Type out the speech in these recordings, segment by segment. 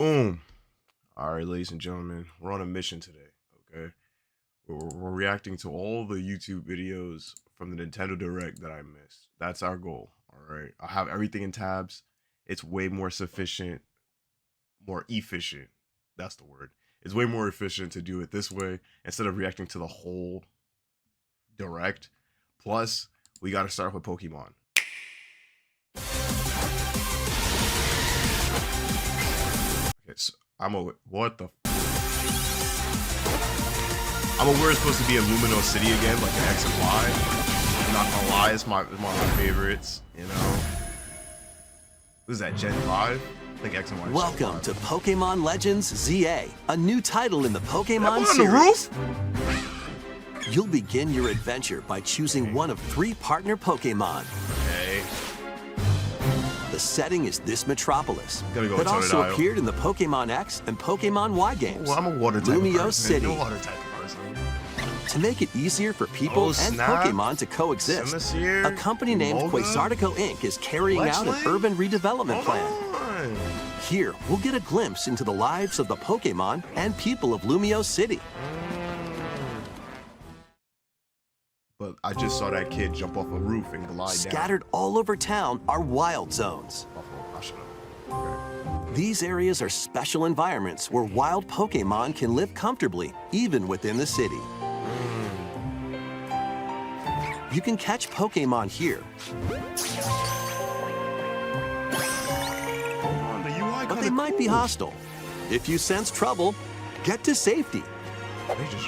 Boom. All right, ladies and gentlemen, we're on a mission today. Okay, we're reacting to all the YouTube videos from the Nintendo Direct that I missed. That's our goal. All right, I have everything in tabs. It's way more sufficient, more efficient. That's the word. It's way more efficient to do it this way instead of reacting to the whole Direct. Plus, we got to start with Pokemon. Okay, so what the? I'm aware it's supposed to be in Lumino City again, like an X and Y. I'm not gonna lie, it's one of my favorites. You know, what is that, Gen 5? I think X and Y. Welcome to Pokemon Legends ZA, a new title in the Pokemon on series. the roof? You'll begin your adventure by choosing one of 3 partner Pokemon. Okay. The setting is this metropolis Gotta go that also Totodile. appeared in the Pokemon X and Pokemon Y games. Well, I'm a water type Lumio person. City. No water type person. To make it easier for people and snap. Pokemon to coexist, Simisear, a company named Moga, Quasartico Inc. is carrying out an Fletchling? urban redevelopment plan. On. Here, we'll get a glimpse into the lives of the Pokemon and people of Lumio City. But I just saw that kid jump off a roof and glide down. Scattered all over town are wild zones. I should have. Okay. These areas are special environments where wild Pokemon can live comfortably, even within the city. You can catch Pokemon here, The UI but they might be hostile. If you sense trouble, get to safety. They just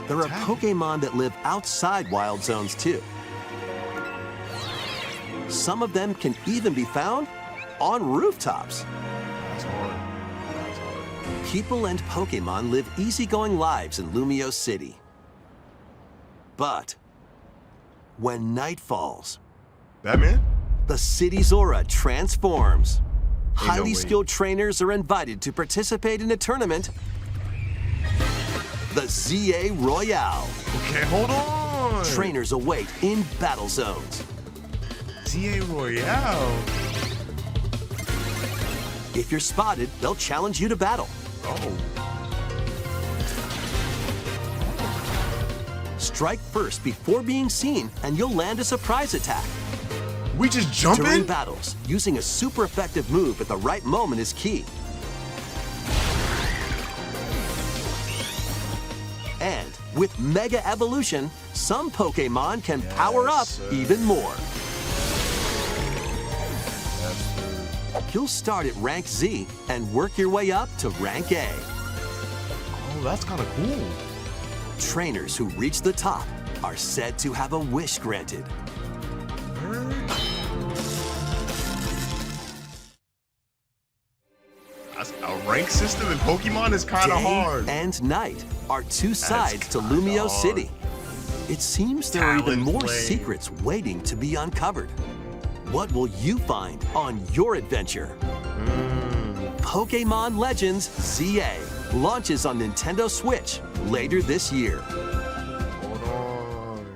There are attack. Pokemon that live outside wild zones too. Some of them can even be found on rooftops. That's hard. That's hard. People and Pokemon live easygoing lives in Lumio City. But when night falls, Batman? the city's aura transforms. Ain't no Highly way. skilled trainers are invited to participate in a tournament, the ZA Royale. Okay, hold on. Trainers await in battle zones. ZA Royale. If you're spotted, they'll challenge you to battle. Oh. Strike first before being seen, and you'll land a surprise attack. We just jumping? During battles, using a super effective move at the right moment is key. And with Mega Evolution, some Pokemon can power up sir. even more. Yes, sir. You'll start at rank Z and work your way up to rank A. Oh, that's kind of cool. Trainers who reach the top are said to have a wish granted. That's a rank system in Pokemon is kind of Day hard. and night are 2 sides to Lumio hard. City. It seems there are even more Talonflame. secrets waiting to be uncovered. What will you find on your adventure? Pokemon Legends ZA launches on Nintendo Switch later this year. Hold on.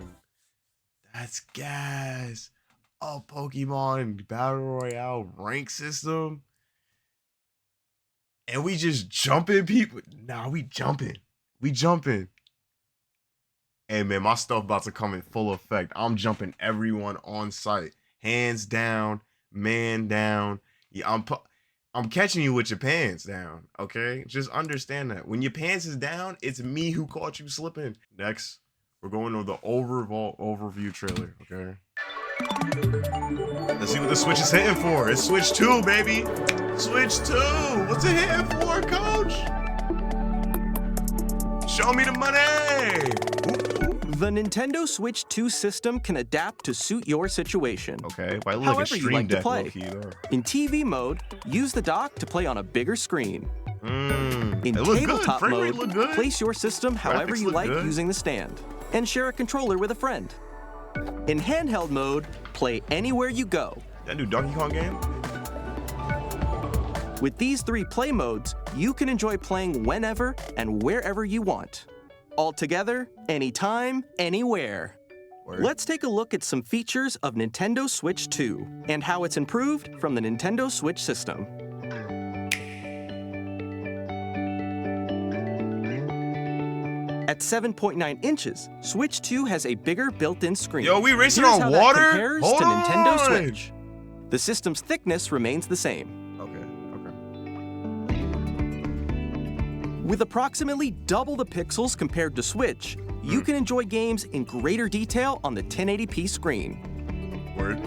That's gas. A Pokemon Battle Royale rank system. And we just jumping people. Nah, we jumping. We jumping. Hey man, my stuff about to come in full effect. I'm jumping everyone on site. Hands down, man down. Yeah, I'm catching you with your pants down, okay? Just understand that. When your pants is down, it's me who caught you slipping. Next, we're going to the overview trailer, okay? Let's see what the Switch is hitting for. It's Switch 2, baby. Switch 2. What's it hitting for, coach? Show me the money. The Nintendo Switch 2 system can adapt to suit your situation. Okay, well, I look However like a you stream like to deck play. low-key, though. In TV mode, use the dock to play on a bigger screen. In It look good. tabletop Frame rate mode, look good. place your system however Graphics you look like good. using the stand, and share a controller with a friend. In handheld mode, play anywhere you go. That new Donkey Kong game? With these 3 play modes, you can enjoy playing whenever and wherever you want. All together, anytime, anywhere. Word. Let's take a look at some features of Nintendo Switch 2 and how it's improved from the Nintendo Switch system. At 7.9 inches, Switch 2 has a bigger built-in screen. Yo, we racing Here's on how water? That compares Hold to Nintendo on. Switch. The system's thickness remains the same. Okay. With approximately double the pixels compared to Switch, you can enjoy games in greater detail on the 1080p screen. Word.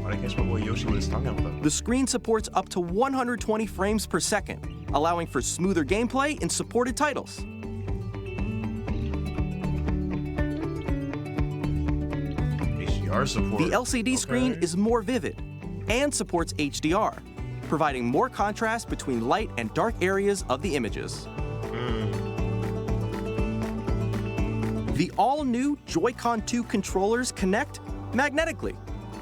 I guess my boy Yoshi with his tongue out though. The screen supports up to 120 frames per second, allowing for smoother gameplay in supported titles. HDR support. The LCD screen Okay. is more vivid and supports HDR, providing more contrast between light and dark areas of the images. The all-new Joy-Con 2 controllers connect magnetically.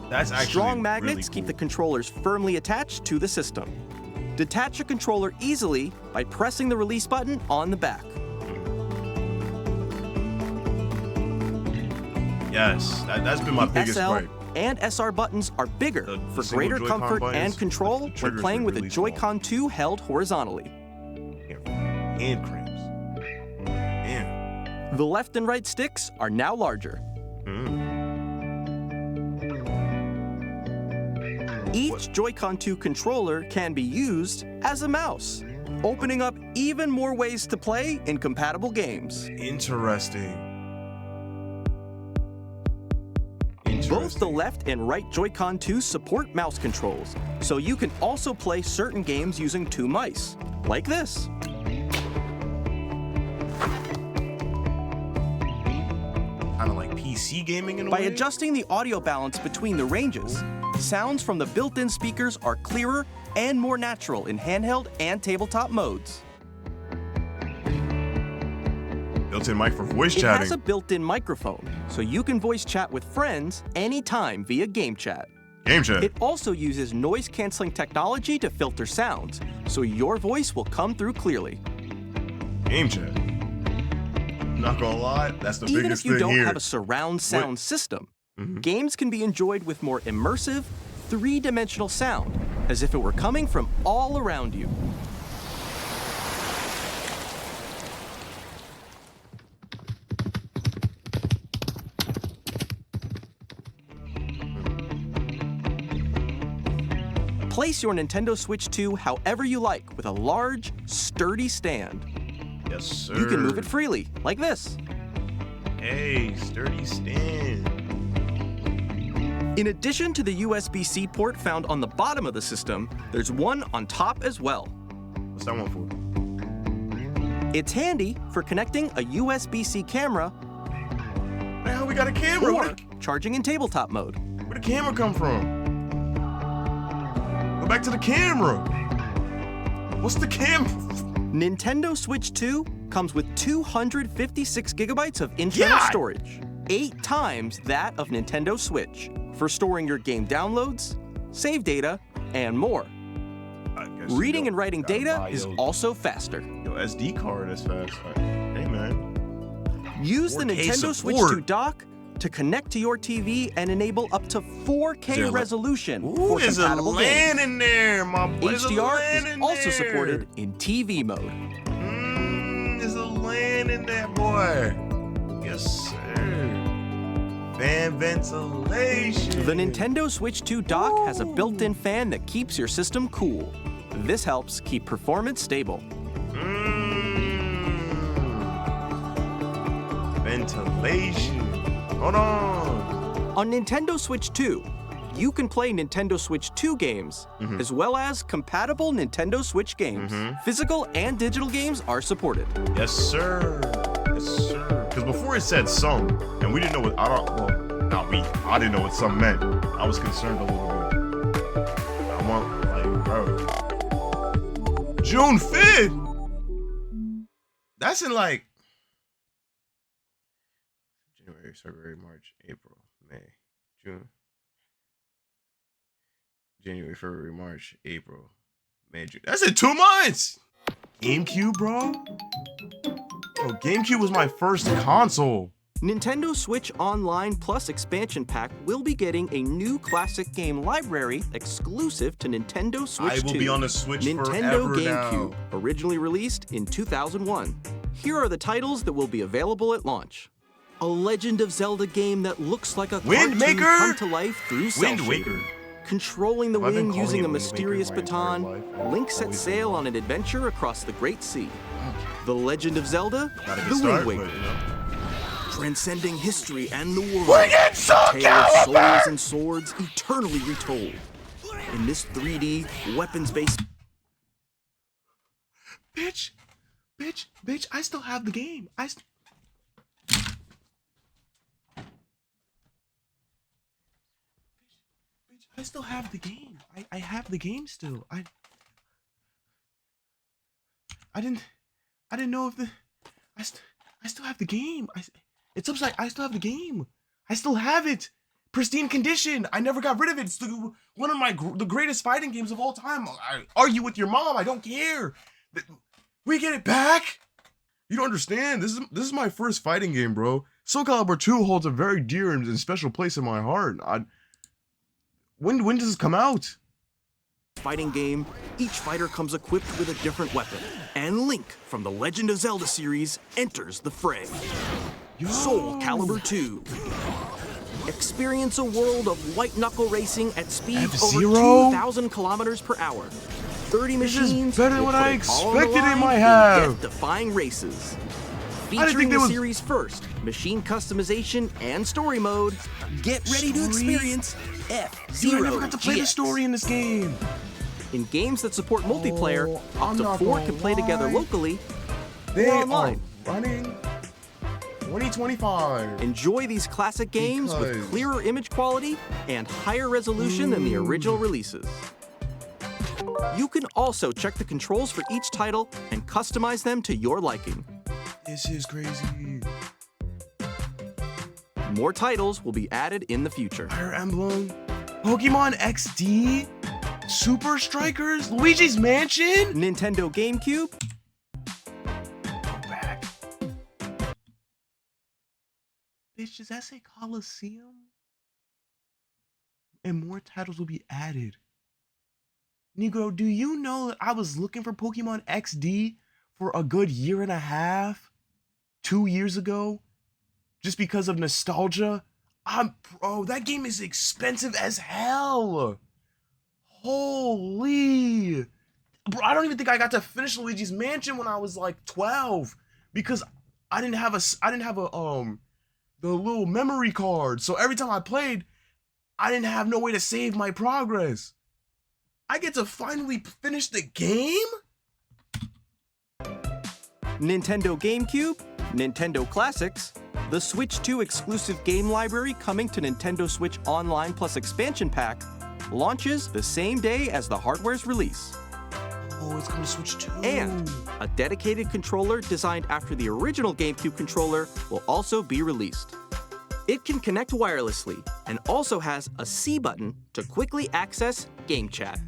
That's actually Strong magnets really keep the cool. controllers firmly attached to the system. Detach a controller easily by pressing the release button on the back. Yes, that's been my The biggest SL gripe. and SR buttons are bigger The for single greater Joy-Con comfort buttons, and control the when triggers playing are with a really small. Joy-Con 2 held horizontally. Hand cramps. Damn. The left and right sticks are now larger. Each Joy-Con 2 controller can be used as a mouse, opening up even more ways to play in compatible games. Interesting. Both the left and right Joy-Con 2 support mouse controls, so you can also play certain games using two mice, like this. Kind of like PC gaming in a By way. adjusting the audio balance between the ranges, sounds from the built-in speakers are clearer and more natural in handheld and tabletop modes. Built-in mic for voice It chatting. has a built-in microphone, so you can voice chat with friends anytime via game chat. Game chat. It also uses noise-canceling technology to filter sounds, so your voice will come through clearly. Game chat. Not gonna lie, that's the Even biggest if you thing don't here. have a surround sound system, games can be enjoyed with more immersive, three-dimensional sound, as if it were coming from all around you. Place your Nintendo Switch 2 however you like with a large, sturdy stand. Yes, sir. You can move it freely, like this. Hey, sturdy stand. In addition to the USB-C port found on the bottom of the system, there's one on top as well. What's that one for? It's handy for connecting a USB-C camera Man, we got a camera. or charging in tabletop mode. Where'd the camera come from? Go back to the camera. What's the camera? Nintendo Switch 2 comes with 256 gigabytes of internal God! storage, 8 times that of Nintendo Switch, for storing your game downloads, save data, and more. I guess Reading you and writing gotta data buy is your- also faster. Yo, SD card is fast. Like, hey, man. Use the 4K Nintendo Switch support. 2 dock to connect to your TV and enable up to 4K Is there resolution Ooh, for there's a compatible LAN games. in there, my boy. There's a HDR LAN is in also there. supported in TV mode. There's a LAN in there, boy. Yes, sir. Fan ventilation. The Nintendo Switch 2 dock has a built-in fan that keeps your system cool. This helps keep performance stable. Ventilation. Hold on. On Nintendo Switch 2, you can play Nintendo Switch 2 games, as well as compatible Nintendo Switch games. Physical and digital games are supported. Yes, sir. Yes, sir. Because before it said some, and we didn't know what, I didn't know what some meant. I was concerned a little bit. I want, like, bro. June 5th? That's in like January, February, March, April, May, June. January, February, March, April, May, June. That's in 2 months. GameCube, bro. Bro, GameCube was my first console. Nintendo Switch Online Plus Expansion Pack will be getting a new classic game library exclusive to Nintendo Switch 2. I will be on the Switch Nintendo forever GameCube, now. originally released in 2001. Here are the titles that will be available at launch. A Legend of Zelda game that looks like a Wind cartoon Waker? come to life through Wind cell Waker. shading. Controlling the Have I been wind calling using it a Wind Waker mysterious my entire baton, life? I've Link sets always sail said on an adventure across the Great Sea. The Legend of Zelda, Not a good The start, Wind but, Waker. you know. Transcending history and the world. Bring in Soul A tale of souls Calibur! and swords eternally retold. In this 3D, weapons-based... Bitch, I still have the game. I still have the game. I have the game still. I didn't know if I still have the game. It's upside. I still have the game. I still have it. Pristine condition. I never got rid of it. It's one of the greatest fighting games of all time. I argue with your mom. I don't care. We get it back. You don't understand. This is my first fighting game, bro. Soul Calibur 2 holds a very dear and special place in my heart. When does this come out? fighting game, each fighter comes equipped with a different weapon. And Link from the Legend of Zelda series enters the fray. Soul Calibur 2. Experience a world of white-knuckle racing at speeds over F-Zero? 2,000 kilometers per hour. 30 This is machines better than will what put I it all on the expected it line might in have. death-defying races. didn't Featuring think the there was- series' first machine customization and story mode, get ready to Story? experience Dude, I F-Zero never got to play the GX. story in this game. In games that support multiplayer, I'm up to not 4 gonna can play together lie. locally They or are online. running 2025. Enjoy these classic games with Because- clearer image quality and higher resolution than the original releases. You can also check the controls for each title and customize them to your liking. This is crazy. More titles will be added in the future. Fire Emblem, Pokemon XD, Super Strikers, Luigi's Mansion. Nintendo GameCube, Go back. Bitch, does that say Coliseum? And more titles will be added. Negro, do you know that I was looking for Pokemon XD for a good year and a half, 2 years ago, just because of nostalgia? Bro, that game is expensive as hell. Holy. Bro, I don't even think I got to finish Luigi's Mansion when I was like 12 because I didn't have the little memory card. So every time I played, I didn't have no way to save my progress. I get to finally finish the game? Nintendo GameCube, Nintendo Classics, the Switch 2 exclusive game library coming to Nintendo Switch Online Plus Expansion Pack launches the same day as the hardware's release. Oh, it's coming to Switch 2. And a dedicated controller designed after the original GameCube controller will also be released. It can connect wirelessly and also has a C button to quickly access Game Chat.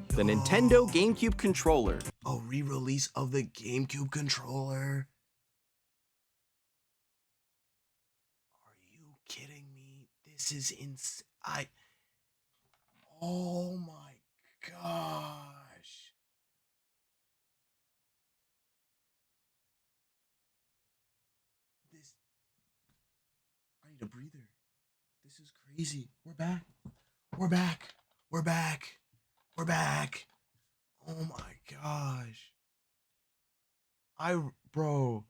The Nintendo GameCube controller. A re-release of the GameCube controller. Are you kidding me? This is insane. Oh my gosh. I need a breather. This is crazy. We're back. We're back. We're back. We're back. Oh my gosh. Bro,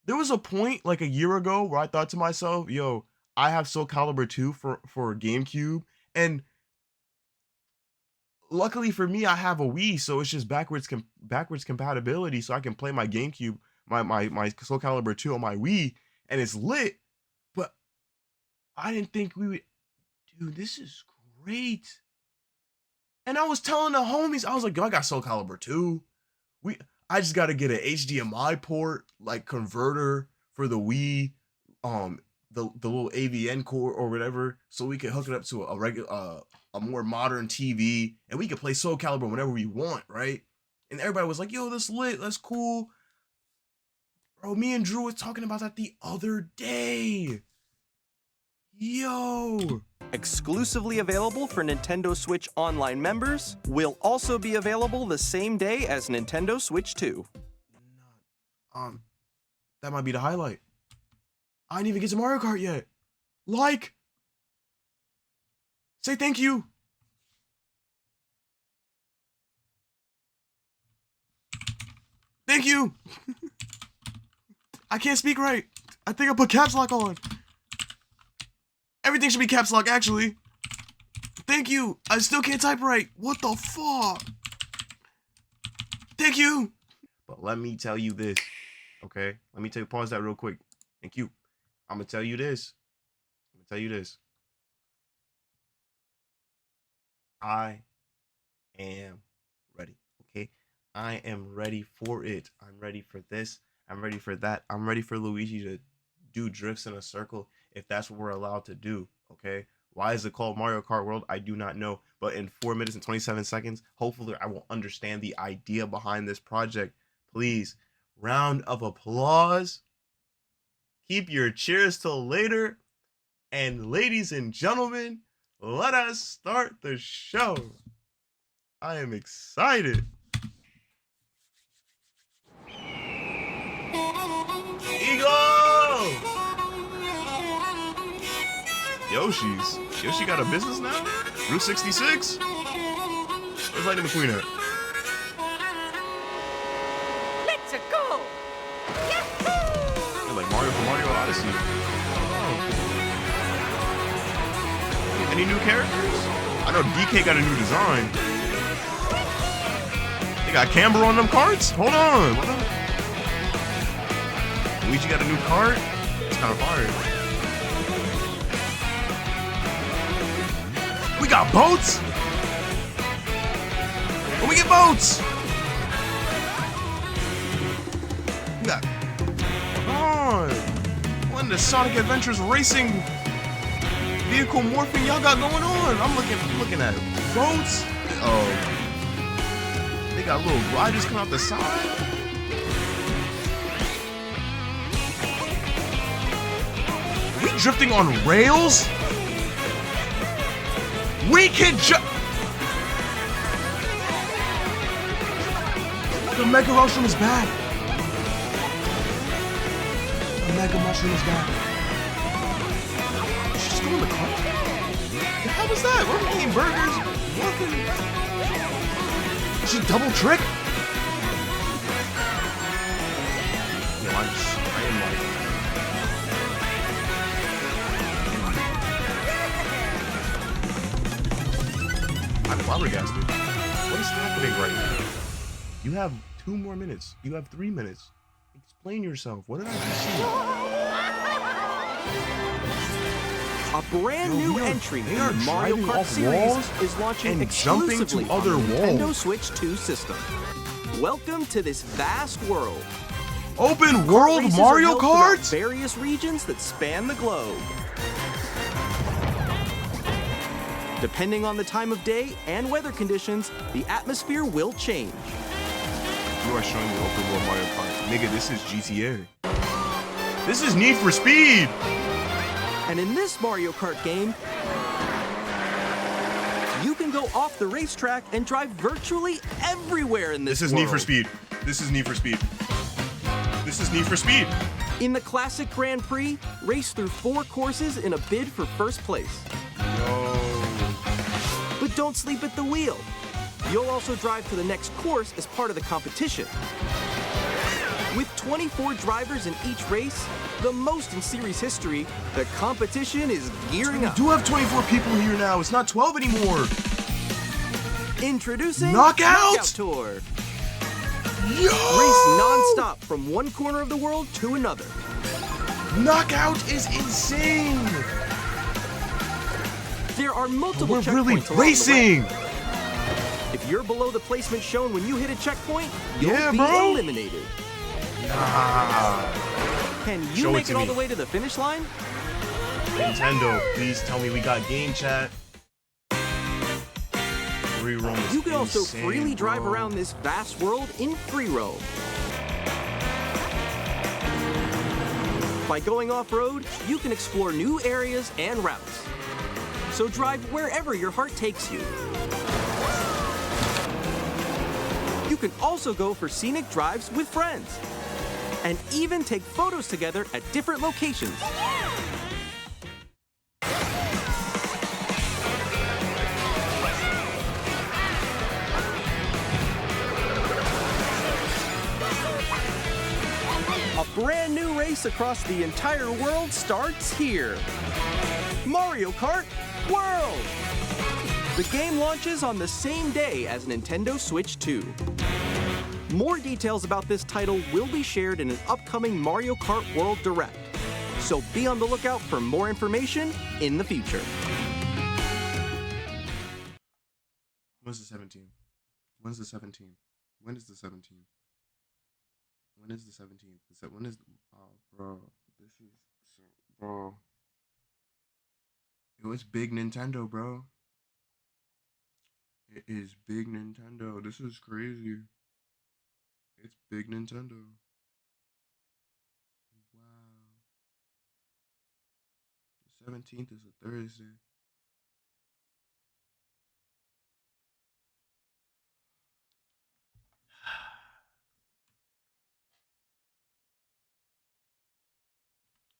there was a point like a year ago where I thought to myself, yo, I have Soul Calibur 2 for GameCube, and luckily for me, I have a Wii, so it's just backwards compatibility, so I can play my GameCube, my Soul Calibur 2 on my Wii, and it's lit. But I didn't think we would. Dude, this is great. And I was telling the homies, I was like, yo, I got Soul Calibur 2. I just got to get an HDMI port, like converter for the Wii, the little AVN cord or whatever, so we can hook it up to a regular, a more modern TV, and we can play Soul Calibur whenever we want, right? And everybody was like, yo, that's lit, that's cool. Bro, me and Drew was talking about that the other day. Yo. Exclusively available for Nintendo Switch Online members, will also be available the same day as Nintendo Switch 2. That might be the highlight. I didn't even get to Mario Kart yet. Like. Say thank you. Thank you. I can't speak right. I think I put caps lock on. Everything should be caps lock, actually. Thank you. I still can't type right. What the fuck? Thank you. But let me tell you this, okay? Let me pause that real quick. Thank you. I'm gonna tell you this. I am ready, okay? I am ready for it. I'm ready for this. I'm ready for that. I'm ready for Luigi to do drifts in a circle if that's what we're allowed to do, okay? Why is it called Mario Kart World? I do not know. But in 4 minutes and 27 seconds, hopefully I will understand the idea behind this project. Please, round of applause. Keep your cheers till later. And ladies and gentlemen, let us start the show. I am excited. Eagle! Yoshi got a business now? Route 66? Where's Lightning McQueen at? Let's go! Yeah, like Mario from Mario Odyssey. Oh. Any new characters? I know DK got a new design. They got camber on them carts? Hold on. What up? Luigi got a new cart? It's kind of fire. We got boats? When we get boats? We got... Come on. What in the Sonic Adventures racing vehicle morphing y'all got going on? I'm looking at boats. Oh. They got little riders coming out the side. We drifting on rails? We can The Mega Mushroom is back. The Mega Mushroom is back. She's just going to the car? The hell was that? We're eating burgers. Nothing. She double trick? Yo, I am like... I'm flabbergasted. What is happening right now? You have 2 more minutes. You have 3 minutes. Explain yourself. What did I just see? A brand new entry in the Mario driving Kart off series walls is launching and jumping to exclusively other on the walls. Nintendo Switch 2 system. Welcome to this vast world. Open world Races are Mario held throughout Kart? various regions that span the globe. Depending on the time of day and weather conditions, the atmosphere will change. You are showing me open world Mario Kart. Nigga, this is GTA. This is Need for Speed. And in this Mario Kart game, you can go off the racetrack and drive virtually everywhere in this This is world. Need for Speed. This is Need for Speed. This is Need for Speed. In the classic Grand Prix, race through 4 courses in a bid for first place. Yo. But don't sleep at the wheel. You'll also drive to the next course as part of the competition. With 24 drivers in each race, the most in series history, the competition is gearing up. We do have 24 people here now. It's not 12 anymore. Introducing Knockout Tour. Yo! Race non-stop from one corner of the world to another. Knockout is insane. There are multiple We're checkpoints really along the way. racing. If you're below the placement shown when you hit a checkpoint, you'll Yeah, be bro. eliminated. Nah. Can you Show it make to it all me. the way to the finish line? Nintendo, please tell me we got game chat. Free roam is You can also insane, freely drive bro. around this vast world in free roam. By going off-road, you can explore new areas and routes. So drive wherever your heart takes you. You can also go for scenic drives with friends. And even take photos together at different locations. A brand new race across the entire world starts here. Mario Kart World! The game launches on the same day as Nintendo Switch 2. More details about this title will be shared in an upcoming Mario Kart World Direct, so be on the lookout for more information in the future. When's the 17th? When's the 17th? When is the 17th? When is the 17th? When is the... Oh, bro. This is... So, bro. It was Big Nintendo, bro. It is Big Nintendo. This is crazy. It's Big Nintendo. Wow. The 17th is a Thursday.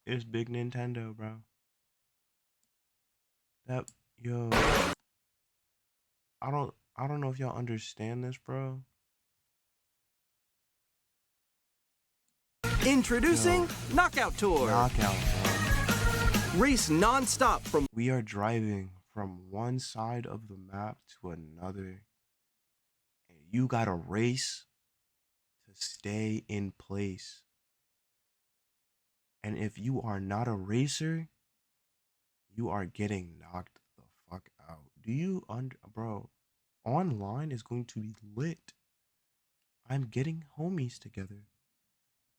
It's Big Nintendo, bro. Yo. I don't know if y'all understand this, bro. Introducing Knockout Tour. Knockout, bro. Race non-stop from... We are driving from one side of the map to another. And you gotta race to stay in place. And if you are not a racer, you are getting knocked the fuck out. Do you bro, online is going to be lit. I'm getting homies together.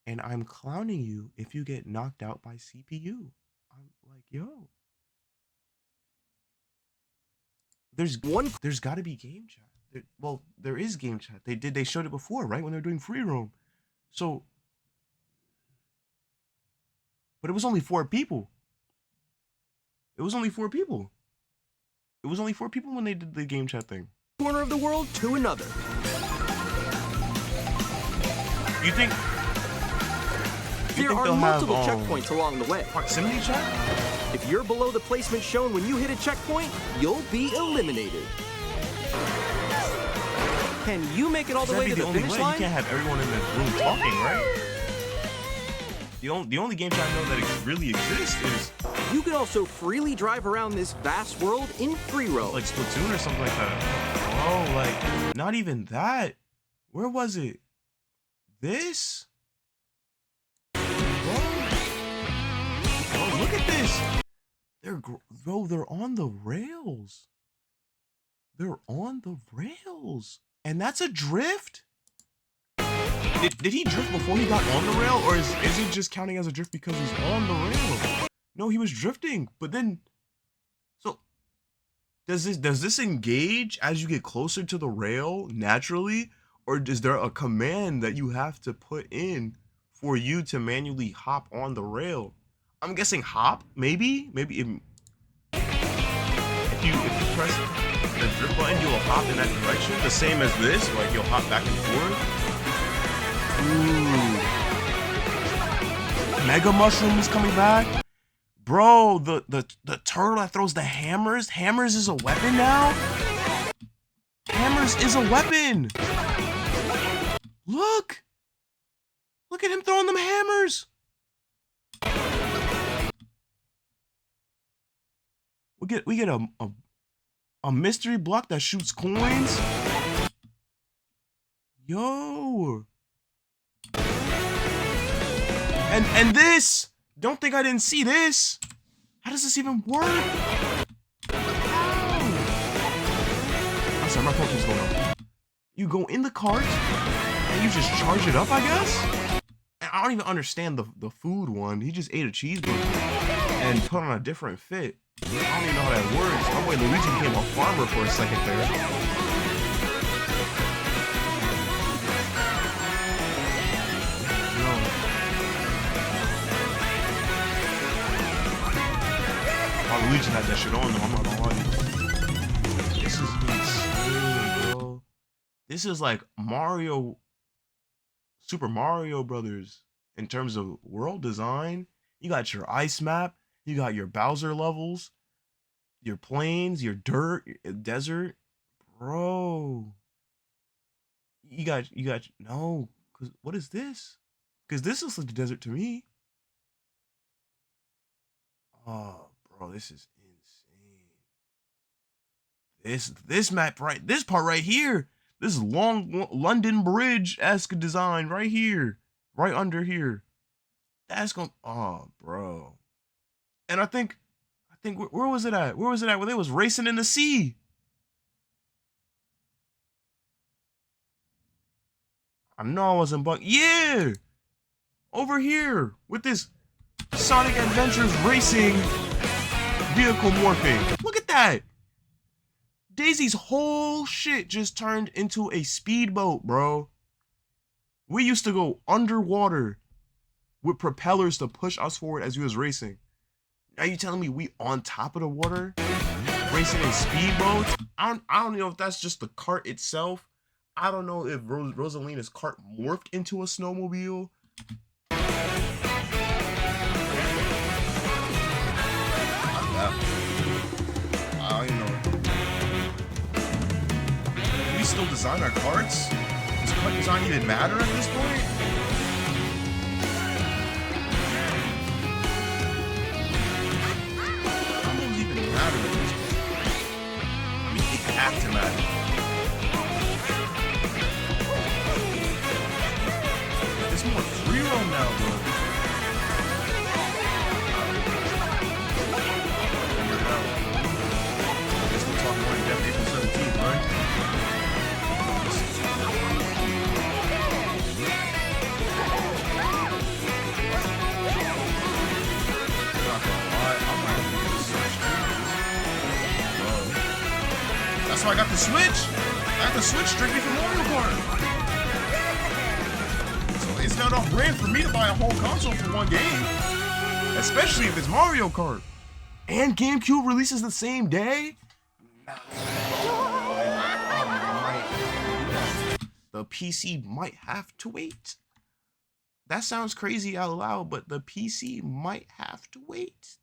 And I'm clowning you if you get knocked out by CPU. I'm like, yo. There's got to be game chat. There is game chat. They showed it before, right? When they were doing free roam. So, but it was only 4 people. It was only 4 people. It was only 4 people when they did the game chat thing. Corner of the world to another. You think There are multiple checkpoints along the way. Proximity chat? If you're below the placement shown when you hit a checkpoint, you'll be eliminated. Can you make it all the way to the finish line? You can't have everyone in the room talking, right? The only game chat I know that really exists is... You can also freely drive around this vast world in free roam. Like Splatoon or something like that. Oh, like, not even that. Where was it? This? Oh, look at this. They're on the rails. They're on the rails. And that's a drift? Did he drift before he got on the rail? Or is it just counting as a drift because he's on the rail? No, he was drifting. But then... So, does this engage as you get closer to the rail naturally? Or is there a command that you have to put in for you to manually hop on the rail? I'm guessing hop, maybe if you press the drift button, you'll hop in that direction, the same as this, like you'll hop back and forth. Ooh. Mega Mushroom is coming back. Bro, the turtle that throws the hammers. Hammers is a weapon now? Hammers is a weapon. Look at him throwing them hammers. We get a mystery block that shoots coins. Yo. And this. Don't think I didn't see this. How does this even work? How? I'm sorry, my phone keeps going off. You go in the cart and you just charge it up, I guess? And I don't even understand the food one. He just ate a cheeseburger and put on a different fit. I don't even know how that works. Oh wait, Luigi became a farmer for a second there. Luigi had that shit on though, I'm not gonna lie to you. This is insane, bro. This is like Super Mario Brothers in terms of world design. You got your ice map, you got your Bowser levels, your plains, your dirt, your desert. Bro. No, cause what is this? Cause this looks like the desert to me. Oh, bro, this is insane. This map right, this part right here. This long London Bridge-esque design right here, right under here. That's gonna, oh, bro. And I think where was it at? Where was it at? Where they was racing in the sea. I know I wasn't bug. Yeah, over here with this Sonic Adventures racing vehicle morphing. Look at that. Daisy's whole shit just turned into a speedboat, bro. We used to go underwater with propellers to push us forward as we was racing. Now you telling me we on top of the water racing in speedboats? I don't know if that's just the cart itself. I don't know if Rosalina's cart morphed into a snowmobile. I don't even know. Do we still design our carts? Does cart design even matter at this point? How does it even matter at this point? I mean, it have to matter. It's more free roam now, bro. That's why I got the Switch. I got the Switch strictly for Mario Kart. So it's not off brand for me to buy a whole console for one game, especially if it's Mario Kart. And GameCube releases the same day. The PC might have to wait. That sounds crazy out loud, but the PC might have to wait.